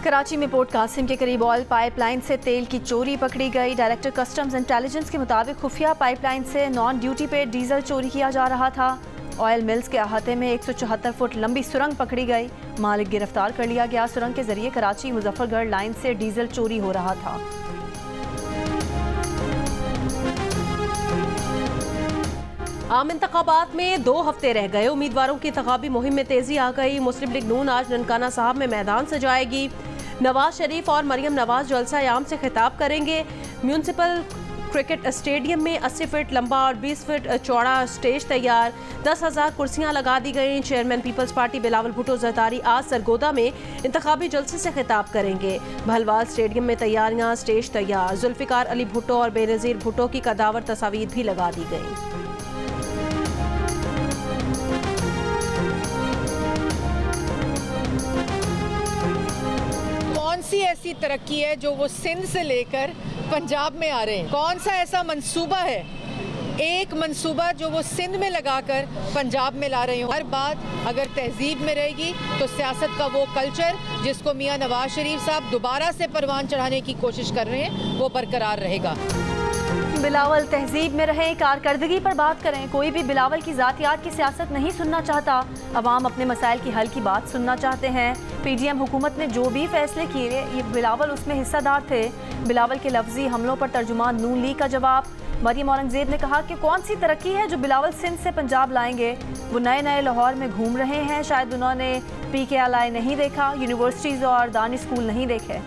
कराची में पोर्ट कासिम के करीब ऑयल पाइपलाइन से तेल की चोरी पकड़ी गई। डायरेक्टर कस्टम्स इंटेलिजेंस के मुताबिक खुफिया पाइपलाइन से नॉन ड्यूटी पे डीजल चोरी किया जा रहा था। ऑयल मिल्स के अहाते में 174 फुट लंबी सुरंग पकड़ी गई। मालिक गिरफ्तार कर लिया गया। सुरंग के जरिए कराची मुजफ्फरगढ़ लाइन से डीजल चोरी हो रहा था। आम इंतखाबात में 2 हफ्ते रह गए। उम्मीदवारों की इंतखाबी मुहिम में तेजी आ गई। मुस्लिम लीग नून आज ननकाना साहब में मैदान सजाएगी। नवाज शरीफ और मरियम नवाज जलसा आम से खिताब करेंगे। म्यूनसिपल क्रिकेट स्टेडियम में 80 फीट लंबा और 20 फीट चौड़ा स्टेज तैयार। 10,000 कुर्सियां लगा दी गई। चेयरमैन पीपल्स पार्टी बिलावल भुट्टो जरदारी आज सरगोदा में इंतखाबी जलसे से खिताब करेंगे। भलवाल स्टेडियम में तैयारियां, स्टेज तैयार। जुल्फिकार अली भुट्टो और बेनज़ीर भुट्टो की कदावर तस्वीर भी लगा दी गई। कौन सी ऐसी तरक्की है जो वो सिंध से लेकर पंजाब में आ रहे हैं? कौन सा ऐसा मंसूबा है, एक मंसूबा जो वो सिंध में लगाकर पंजाब में ला रहे हो? हर बात अगर तहजीब में रहेगी तो सियासत का वो कल्चर जिसको मियां नवाज शरीफ साहब दोबारा से परवान चढ़ाने की कोशिश कर रहे हैं वो बरकरार रहेगा। बिलावल तहजीब में रहे, कारकर्दगी पर बात करें। कोई भी बिलावल की जातियात की सियासत नहीं सुनना चाहता। अवाम अपने मसाइल की हल की बात सुनना चाहते हैं। PDM हुकूमत ने जो भी फैसले किए ये बिलावल उसमें हिस्सेदार थे। बिलावल के लफ्जी हमलों पर तर्जुमान नून लीग का जवाब। मरियम औरंगजेब ने कहा कि कौन सी तरक्की है जो बिलावल सिंध से पंजाब लाएंगे। वो नए नए लाहौर में घूम रहे हैं। शायद उन्होंने PKLI नहीं देखा, यूनिवर्सिटीज़ और दानी स्कूल नहीं देखे।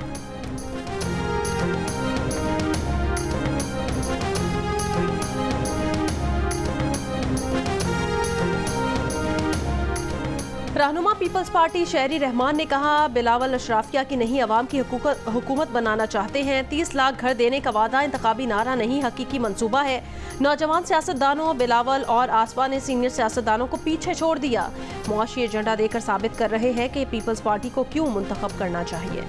रहनुमा पीपल्स पार्टी शहरी रहमान ने कहा बिलावल अशराफिया की नहीं अवाम की हुकूमत बनाना चाहते हैं। 30 लाख घर देने का वादा इंतखाबी नारा नहीं, हकीकी मंसूबा है। नौजवान सियासतदानों बिलावल और आसफा ने सीनियर सियासतदानों को पीछे छोड़ दिया। मुआशी एजेंडा देकर साबित कर रहे हैं कि पीपल्स पार्टी को क्यों मुंतखब करना चाहिए।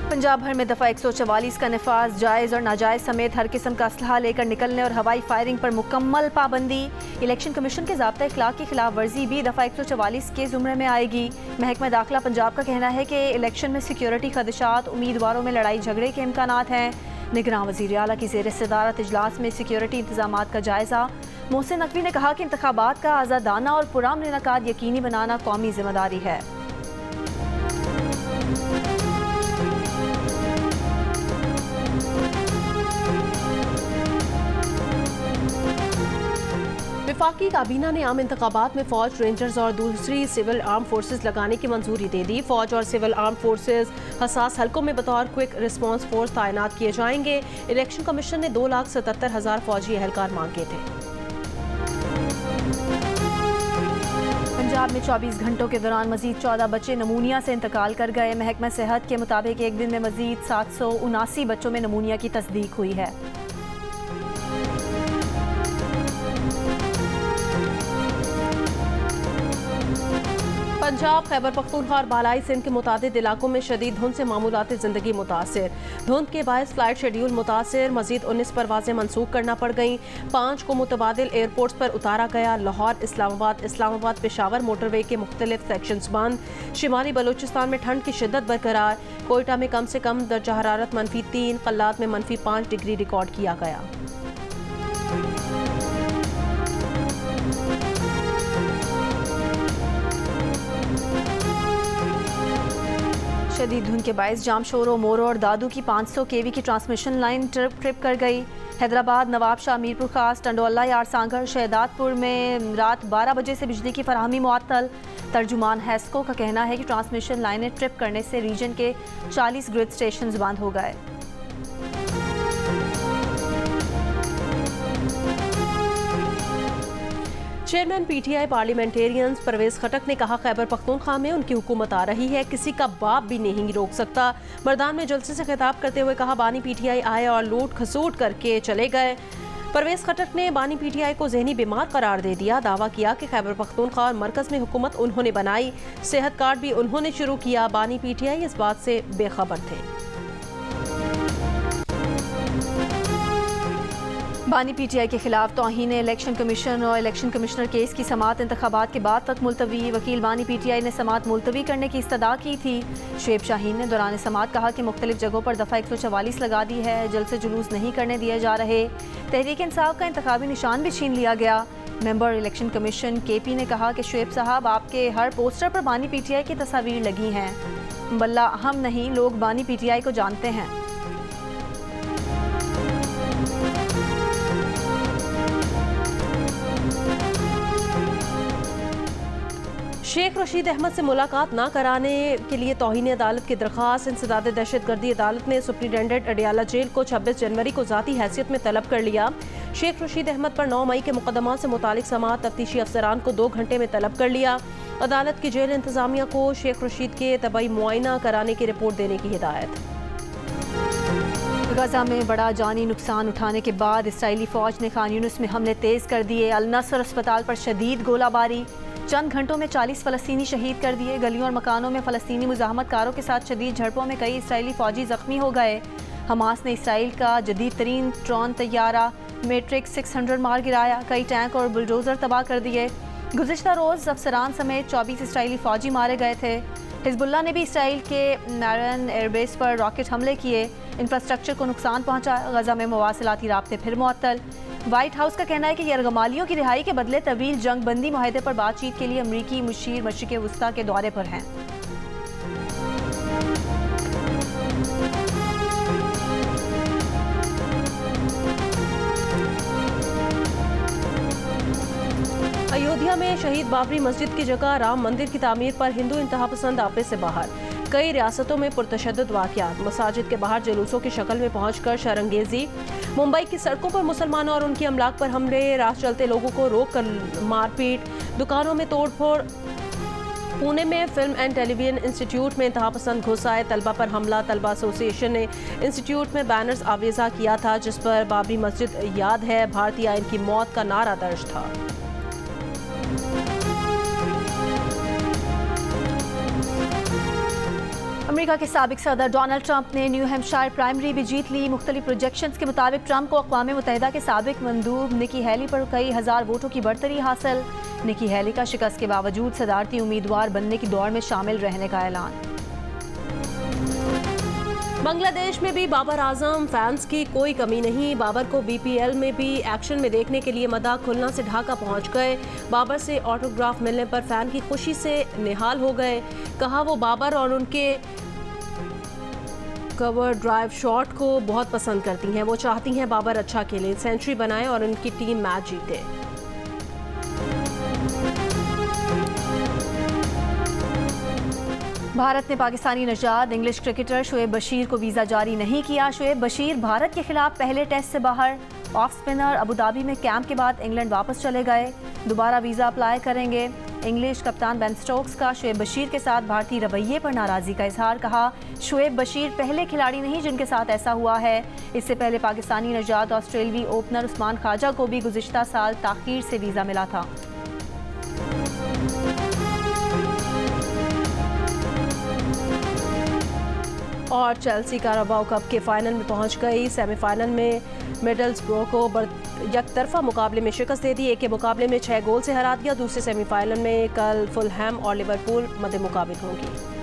पंजाब भर में दफ़ा 144 का नफाज। जायज़ और नाजायज़ समेत हर किस्म का असलहा लेकर निकलने और हवाई फायरिंग पर मुकम्मल पाबंदी। इलेक्शन कमीशन के ज़ाब्ता इखलाक की खिलाफ वर्जी भी दफ़ा 144 के ज़ुमरे में आएगी। महकमा दाखिला पंजाब का कहना है कि इलेक्शन में सिक्योरिटी खदशात, उम्मीदवारों में लड़ाई झगड़े के इम्कानात हैं। निगरान वज़ीर आला की ज़ेर सदारत इजलास में सिक्योरिटी इंतजामात का जायज़ा। मोहसिन नकवी ने कहा कि इंतखाबात का आज़ादाना और पुरअमन इनेकाद यकीनी बनाना कौमी जिम्मेदारी है। वफाकी काबीना ने आम इंतखाबात में फौज, रेंजर्स और दूसरी सिविल आर्म फोर्सेज लगाने की मंजूरी दे दी। फौज और सिविल आर्म फोर्सेज हसास हलकों में बतौर क्विक रिस्पॉन्स फोर्स तैनात किए जाएंगे। इलेक्शन कमीशन ने 2,77,000 फौजी एहलकार मांगे थे। पंजाब में 24 घंटों के दौरान मजीद 14 बच्चे नमूनिया से इंतकाल कर गए। महकमा सेहत के मुताबिक एक दिन में मजीद 779 बच्चों में नमूनिया की तस्दीक हुई है। पंजाब, खैबर पख्तूनख्वा और बालाई सिंध के मुतादिद इलाकों में शदीद धुंध से मामूलाती ज़िंदगी मुतासिर। धुंध के बायस फ्लाइट शेड्यूल मुतासिर। मजीद 19 परवाजें मनसूख करना पड़ गईं। 5 को मुतबादिल एयरपोर्ट्स पर उतारा गया। लाहौर इस्लामाबाद पेशावर मोटरवे के मुख्तलिफ सेक्शंस बंद। शिमाली बलूचिस्तान में ठंड की शिद्दत बरकरार। कोयटा में कम से कम दर्जा हरारत -3, कल्लात में -5 डिग्री रिकॉर्ड किया गया। शदीद धुंध के बायस जामशोरो, मोरो और दादू की 500 kV की ट्रांसमिशन लाइन ट्रिप कर गई। हैदराबाद, नवाबशाह, मीरपुर खास, टंडोला, यार सांगर, शहदादपुर में रात 12 बजे से बिजली की फराहमी मुअत्तल। तर्जुमान हैस्को का कहना है कि ट्रांसमिशन लाइनें ट्रिप करने से रीजन के 40 ग्रिड स्टेशन बंद हो गए। चेयरमैन PTI पार्लियामेंटेरियंस परवेज खटक ने कहा खैबर पख्तूनख्वा में उनकी हुकूमत आ रही है, किसी का बाप भी नहीं रोक सकता। मर्दान में जलसे से खिताब करते हुए कहा बानी PTI आए और लूट खसूट करके चले गए। परवेज खटक ने बानी PTI को जहनी बीमार करार दे दिया। दावा किया कि खैबर पख्तूनख्वा और मरकज में हुकूमत उन्होंने बनाई, सेहत कार्ड भी उन्होंने शुरू किया। बानी PTI इस बात से बेखबर थे। बानी पीटीआई के खिलाफ तौहीन इलेक्शन कमीशन और इलेक्शन कमिश्नर केस की समाअत इंतखाबात के बाद तक मुलतवी। वकील बानी पीटीआई ने समाअत मुलतवी करने की इस्तदा की थी। शुएब शाहीन ने दौरान समाअत कहा कि मुख्तलिफ जगहों पर दफ़ा 144 लगा दी है, जल्द से जुलूस नहीं करने दिए जा रहे। तहरीक इंसाफ का इंतखाबी निशान भी छीन लिया गया। मेंबर इलेक्शन कमीशन केपी ने कहा कि शुएब साहब, आपके हर पोस्टर पर बानी पीटीआई की तस्वीर लगी हैं। बल्ला हम नहीं, लोग बानी पीटीआई को जानते हैं। शेख रशीद अहमद से मुलाकात न कराने के लिए तौहीन अदालत की दरख्वास्त। इंसदाद दहशतगर्दी अदालत ने सुप्रिटेंडेंट अडियाला जेल को 26 जनवरी को ज़ाती हैसियत में तलब कर लिया। शेख रशीद अहमद पर 9 मई के मुकदमा से मुतालिक समाअत तफ्तीशी अफसरान को 2 घंटे में तलब कर लिया। अदालत की जेल इंतजामिया को शेख रशीद के तबई मुआयना कराने की रिपोर्ट देने की हिदायत। गजा में बड़ा जानी नुकसान उठाने के बाद इसराइली फौज ने खान यूनिस में हमले तेज कर दिए। अल नसर अस्पताल पर शदीद गोलाबारी, चंद घंटों में 40 फ़लस्तीनी शहीद कर दिए। गलियों और मकानों में फ़लस्तीनी मुज़ाहमतकारों के साथ शदीद झड़पों में कई इसराइली फ़ौजी ज़ख्मी हो गए। हमास ने इसराइल का जदीद तरीन ड्रोन तैयारा मैट्रिक्स 600 मार गिराया। कई टैंक और बुलडोज़र तबाह कर दिए। गुज़िश्ता रोज़ अफसरान समेत 24 इसराइली फ़ौजी मारे गए थे। हिज़्बुल्लाह ने भी इसराइल के मैरन एयरबेस पर रॉकेट हमले किए, इंफ्रास्ट्रक्चर को नुकसान पहुंचा। गजा में मवासिलाती राब्ते फिर मुअत्तल। व्हाइट हाउस का कहना है कि यरगमालियों की रिहाई के बदले तवील जंग बंदी मुआहदे पर बातचीत के लिए अमरीकी मुशीर मशरिक़ वस्ता के दौरे पर हैं। अयोध्या में शहीद बाबरी मस्जिद की जगह राम मंदिर की तामीर पर हिंदू इंतहा पसंद आपे से बाहर। कई रियासतों में पुरतशद्दुद वाक़यात। मसाजिद के बाहर जुलूसों की शक्ल में पहुंचकर शरंगेजी। मुंबई की सड़कों पर मुसलमानों और उनकी अमलाक पर हमले। राह चलते लोगों को रोक कर मारपीट। दुकानों में तोड़फोड़। पुणे में फिल्म एंड टेलीविजन इंस्टीट्यूट में इंतहा पसंद घुस आए। तलबा पर हमला। तलबा एसोसिएशन ने इंस्टीट्यूट में बैनर्स आवेजा किया था जिस पर बाबरी मस्जिद याद है, भारतीय आइन की मौत का नारा दर्ज था। अमेरिका के साबिक सदर डोनाल्ड ट्रंप ने न्यू हैम्पशायर प्राइमरी भी जीत ली। मुख्तलिफ प्रोजेक्शंस के मुताबिक ट्रंप को अक़वाम मुत्तहिदा के साबिक मंदूब निकी हेली पर कई हज़ार वोटों की बढ़तरी हासिल। निकी हेली का शिकस्त के बावजूद सदारती उम्मीदवार बनने की दौड़ में शामिल रहने का ऐलान। बांग्लादेश में भी बाबर आजम फैंस की कोई कमी नहीं। बाबर को बीपीएल में भी एक्शन में देखने के लिए मदाह खुलना से ढाका पहुंच गए। बाबर से ऑटोग्राफ मिलने पर फैन की खुशी से निहाल हो गए। कहा वो बाबर और उनके कवर ड्राइव शॉट को बहुत पसंद करती हैं। वो चाहती हैं बाबर अच्छा खेले, सेंचुरी बनाए और उनकी टीम मैच जीते। भारत ने पाकिस्तानी नजाद इंग्लिश क्रिकेटर शुएब बशीर को वीज़ा जारी नहीं किया। शुएब बशीर भारत के खिलाफ पहले टेस्ट से बाहर। ऑफ स्पिनर अबूधाबी में कैंप के बाद इंग्लैंड वापस चले गए, दोबारा वीज़ा अप्लाई करेंगे। इंग्लिश कप्तान बेन स्टोक्स का शुएब बशीर के साथ भारतीय रवैये पर नाराज़गी का इजहार। कहा, शुएब बशीर पहले खिलाड़ी नहीं जिनके साथ ऐसा हुआ है। इससे पहले पाकिस्तानी नजाद ऑस्ट्रेलवी ओपनर उस्मान ख्वाजा को भी गुज़िश्ता साल ताख़ीर से वीज़ा मिला था। और चेल्सी काराबाओ कप के फाइनल में पहुंच गई। सेमीफाइनल में मिडलस्ब्रो को यकतरफा मुकाबले में शिकस्त दे दी। एक के मुकाबले में 6 गोल से हरा दिया। दूसरे सेमीफाइनल में कल फुलहैम और लिवरपूल मद्दे मुकाबिल होंगी।